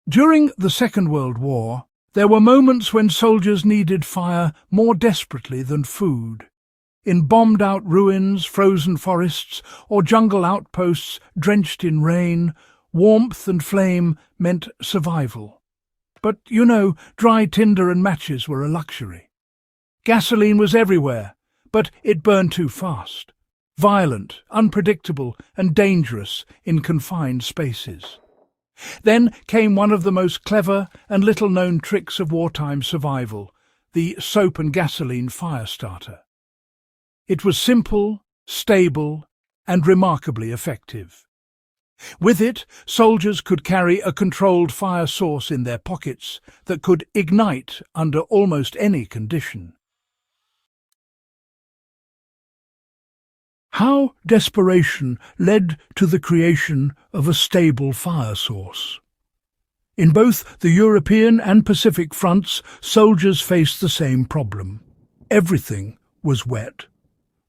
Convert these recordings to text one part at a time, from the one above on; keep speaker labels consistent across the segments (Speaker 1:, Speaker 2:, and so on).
Speaker 1: During the Second World War, there were moments when soldiers needed fire more desperately than food. In bombed-out ruins, frozen forests, or jungle outposts drenched in rain, warmth and flame meant survival. But, dry tinder and matches were a luxury. Gasoline was everywhere, but it burned too fast. Violent, unpredictable, and dangerous in confined spaces. Then came one of the most clever and little-known tricks of wartime survival, the soap and gasoline fire starter. It was simple, stable, and remarkably effective. With it, soldiers could carry a controlled fire source in their pockets that could ignite under almost any condition. How desperation led to the creation of a stable fire source. In both the European and Pacific fronts, soldiers faced the same problem. Everything was wet.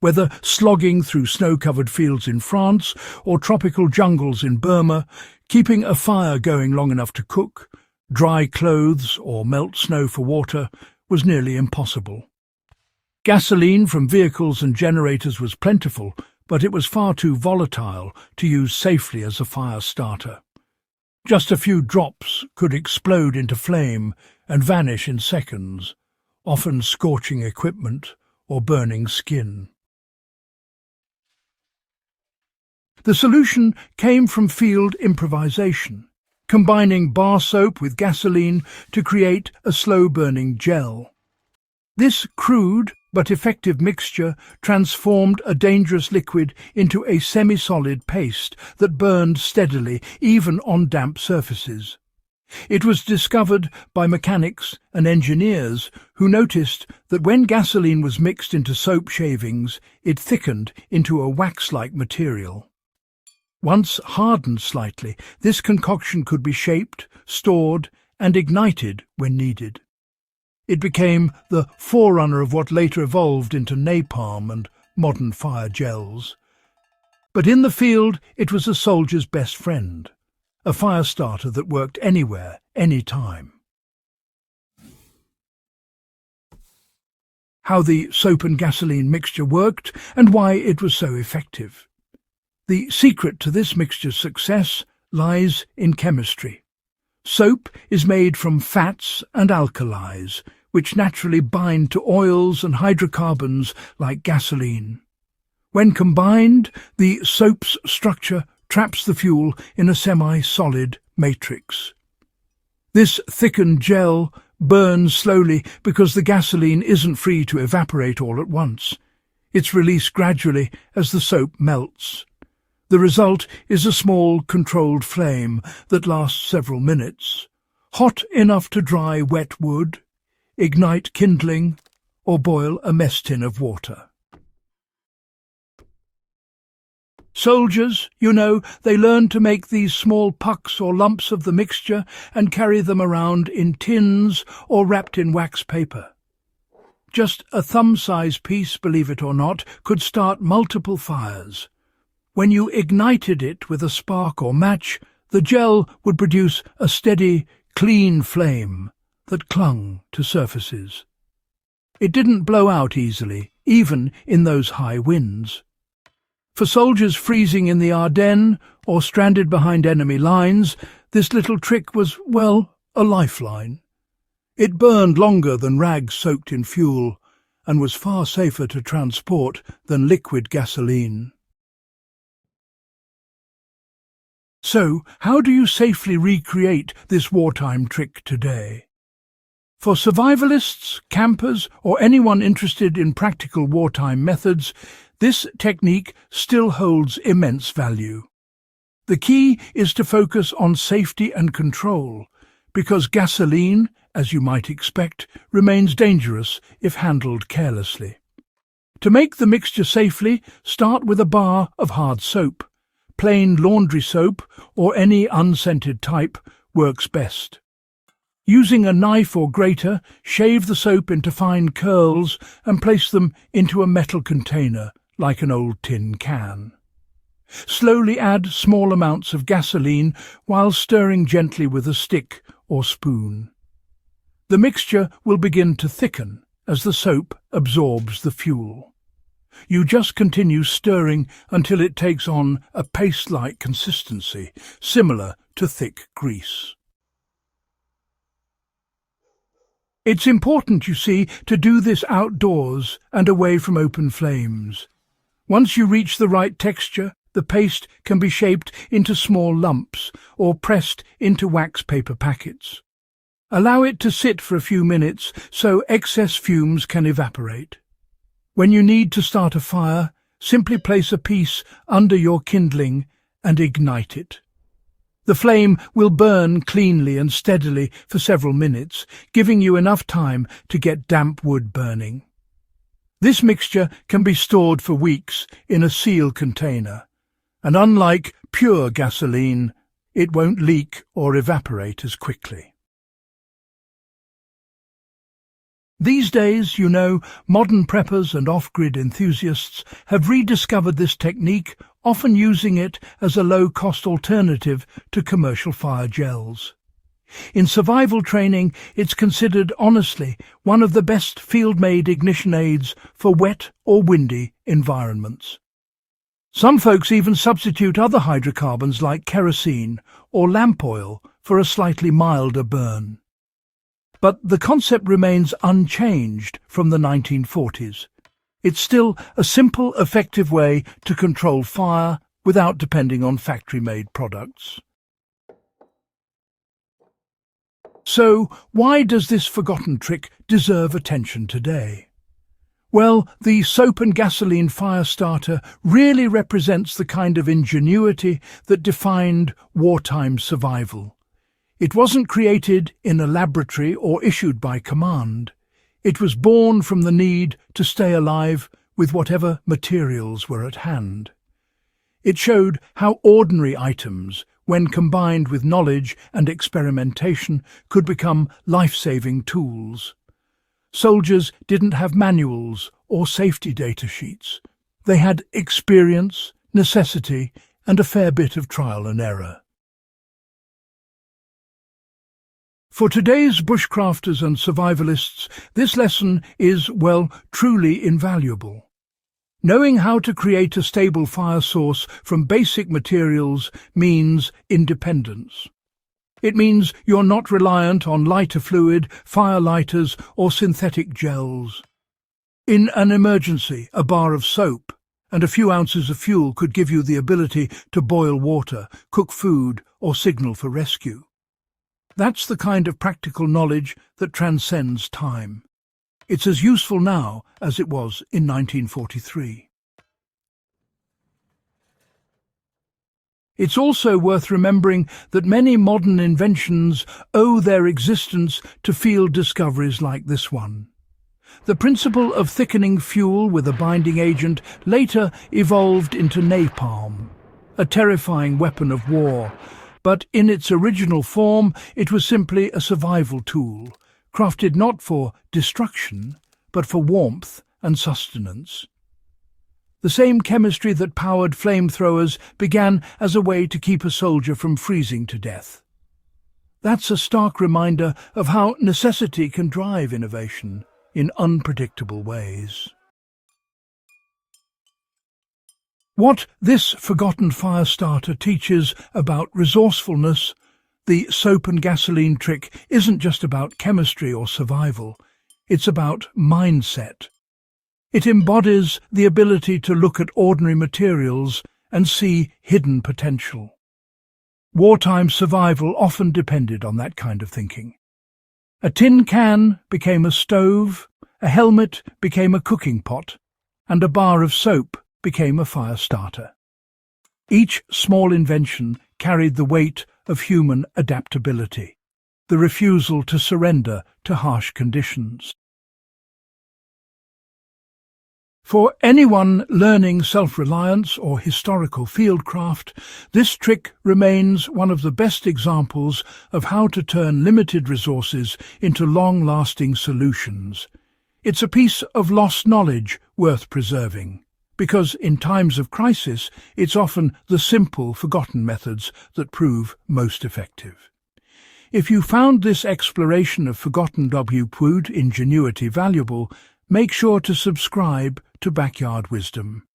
Speaker 1: Whether slogging through snow-covered fields in France or tropical jungles in Burma, keeping a fire going long enough to cook, dry clothes or melt snow for water was nearly impossible. Gasoline from vehicles and generators was plentiful, but it was far too volatile to use safely as a fire starter. Just a few drops could explode into flame and vanish in seconds, often scorching equipment or burning skin. The solution came from field improvisation, combining bar soap with gasoline to create a slow-burning gel. This crude but effective mixture transformed a dangerous liquid into a semi-solid paste that burned steadily even on damp surfaces. It was discovered by mechanics and engineers who noticed that when gasoline was mixed into soap shavings, it thickened into a wax-like material. Once hardened slightly, this concoction could be shaped, stored, and ignited when needed. It became the forerunner of what later evolved into napalm and modern fire gels. But in the field, it was a soldier's best friend, a fire starter that worked anywhere, anytime. How the soap and gasoline mixture worked and why it was so effective. The secret to this mixture's success lies in chemistry. Soap is made from fats and alkalis, which naturally bind to oils and hydrocarbons like gasoline. When combined, the soap's structure traps the fuel in a semi-solid matrix. This thickened gel burns slowly because the gasoline isn't free to evaporate all at once. It's released gradually as the soap melts. The result is a small, controlled flame that lasts several minutes, hot enough to dry wet wood, ignite kindling, or boil a mess tin of water. Soldiers, they learned to make these small pucks or lumps of the mixture and carry them around in tins or wrapped in wax paper. Just a thumb-sized piece, believe it or not, could start multiple fires. When you ignited it with a spark or match, the gel would produce a steady, clean flame that clung to surfaces. It didn't blow out easily, even in those high winds. For soldiers freezing in the Ardennes or stranded behind enemy lines, this little trick was, a lifeline. It burned longer than rags soaked in fuel and was far safer to transport than liquid gasoline. So, how do you safely recreate this wartime trick today? For survivalists, campers, or anyone interested in practical wartime methods, this technique still holds immense value. The key is to focus on safety and control, because gasoline, as you might expect, remains dangerous if handled carelessly. To make the mixture safely, start with a bar of hard soap. Plain laundry soap, or any unscented type, works best. Using a knife or grater, shave the soap into fine curls and place them into a metal container, like an old tin can. Slowly add small amounts of gasoline while stirring gently with a stick or spoon. The mixture will begin to thicken as the soap absorbs the fuel. You just continue stirring until it takes on a paste-like consistency, similar to thick grease. It's important, you see, to do this outdoors and away from open flames. Once you reach the right texture, the paste can be shaped into small lumps or pressed into wax paper packets. Allow it to sit for a few minutes so excess fumes can evaporate. When you need to start a fire, simply place a piece under your kindling and ignite it. The flame will burn cleanly and steadily for several minutes, giving you enough time to get damp wood burning. This mixture can be stored for weeks in a sealed container, and unlike pure gasoline, it won't leak or evaporate as quickly. These days, you know, modern preppers and off-grid enthusiasts have rediscovered this technique, often using it as a low-cost alternative to commercial fire gels. In survival training, it's considered, honestly, one of the best field-made ignition aids for wet or windy environments. Some folks even substitute other hydrocarbons like kerosene or lamp oil for a slightly milder burn. But the concept remains unchanged from the 1940s. It's still a simple, effective way to control fire without depending on factory-made products. So, why does this forgotten trick deserve attention today? Well, the soap and gasoline fire starter really represents the kind of ingenuity that defined wartime survival. It wasn't created in a laboratory or issued by command. It was born from the need to stay alive with whatever materials were at hand. It showed how ordinary items, when combined with knowledge and experimentation, could become life-saving tools. Soldiers didn't have manuals or safety data sheets. They had experience, necessity, and a fair bit of trial and error. For today's bushcrafters and survivalists, this lesson is, well, truly invaluable. Knowing how to create a stable fire source from basic materials means independence. It means you're not reliant on lighter fluid, fire lighters, or synthetic gels. In an emergency, a bar of soap and a few ounces of fuel could give you the ability to boil water, cook food, or signal for rescue. That's the kind of practical knowledge that transcends time. It's as useful now as it was in 1943. It's also worth remembering that many modern inventions owe their existence to field discoveries like this one. The principle of thickening fuel with a binding agent later evolved into napalm, a terrifying weapon of war, but in its original form it was simply a survival tool, crafted not for destruction, but for warmth and sustenance. The same chemistry that powered flamethrowers began as a way to keep a soldier from freezing to death. That's a stark reminder of how necessity can drive innovation in unpredictable ways. What this forgotten fire starter teaches about resourcefulness, the soap and gasoline trick isn't just about chemistry or survival, it's about mindset. It embodies the ability to look at ordinary materials and see hidden potential. Wartime survival often depended on that kind of thinking. A tin can became a stove, a helmet became a cooking pot, and a bar of soap became a fire starter. Each small invention carried the weight of human adaptability, the refusal to surrender to harsh conditions. For anyone learning self-reliance or historical fieldcraft, this trick remains one of the best examples of how to turn limited resources into long-lasting solutions. It's a piece of lost knowledge worth preserving, because in times of crisis, it's often the simple, forgotten methods that prove most effective. If you found this exploration of forgotten WWII ingenuity valuable, make sure to subscribe to Backyard Wisdom.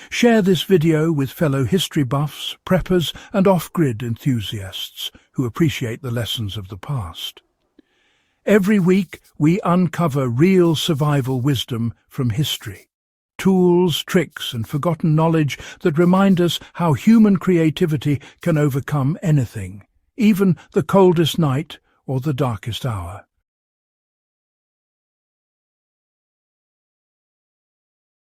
Speaker 1: Share this video with fellow history buffs, preppers, and off-grid enthusiasts who appreciate the lessons of the past. Every week, we uncover real survival wisdom from history. Tools, tricks, and forgotten knowledge that remind us how human creativity can overcome anything, even the coldest night or the darkest hour.